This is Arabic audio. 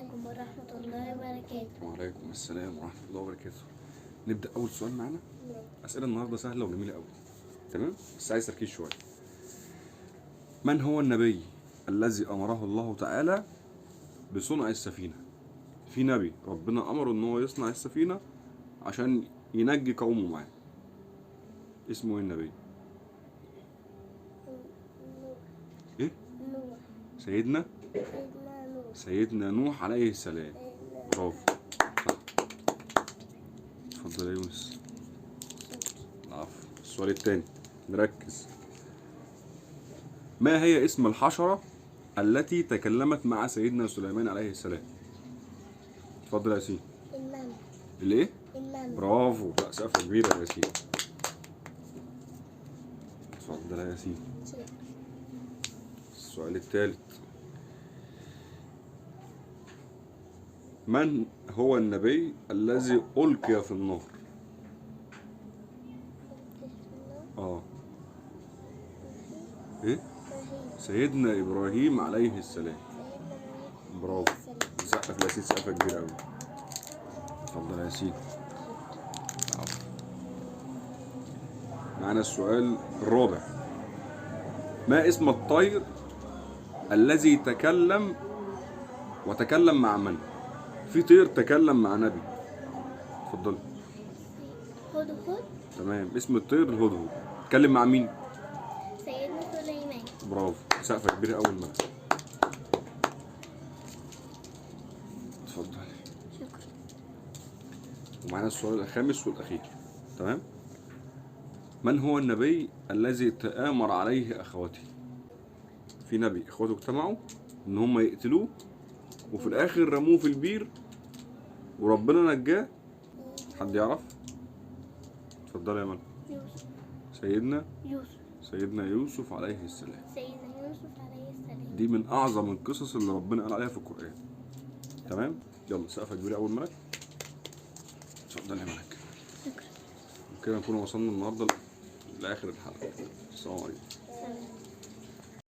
عليكم ورحمة الله وبركاته. وعليكم السلام ورحمة الله وبركاته. نبدأ أول سؤال معانا. أسئلة النهاردة سهلة وجميلة أوي، تمام؟ بس عايز تركيز شوية. من هو النبي الذي أمره الله تعالى بصنع السفينة؟ في نبي ربنا أمره إن هو يصنع السفينة عشان ينجي قومه معاه. اسمه إيه النبي؟ إيه؟ نوح. سيدنا نوح. سيدنا نوح عليه السلام. برافو، صح. اتفضل يا يونس. العفو. السؤال التاني، نركز. ما هي اسم الحشرة التي تكلمت مع سيدنا سليمان عليه السلام؟ اتفضل يا ياسين. النمل. الايه؟ النمل. برافو. لا، سقفة كبيرة يا ياسين. اتفضل يا ياسين. السؤال الثالث. من هو النبي الذي ألقي في النار؟ ايه؟ سيدنا إبراهيم عليه السلام. برافو. سقف يا ياسين سقفة كبيرة أوي. اتفضل يا ياسين. معنا السؤال الرابع. ما اسم الطير الذي تكلم مع من؟ في طير تكلم مع نبي. اتفضل. هدهد. تمام، اسم الطير الهدهد. اتكلم مع مين؟ سيدنا سليمان. برافو، سقفة كبيرة أول مرة. اتفضل. شكرا. ومعنا السؤال الخامس والأخير، تمام؟ من هو النبي الذي تآمر عليه أخواته؟ في نبي إخواته اجتمعوا إن هم يقتلوه وفي الآخر رموه في البير وربنا نجاه. حد يعرف؟ اتفضل يا ملك. يوسف. سيدنا يوسف عليه السلام. سيدنا يوسف عليه السلام. دي من أعظم القصص اللي ربنا قال عليها في القرآن. تمام؟ يلا سقفة كبيرة أول ملك. اتفضل يا ملك. شكرا. وكده نكون وصلنا النهارده لآخر الحلقة. السلام عليكم.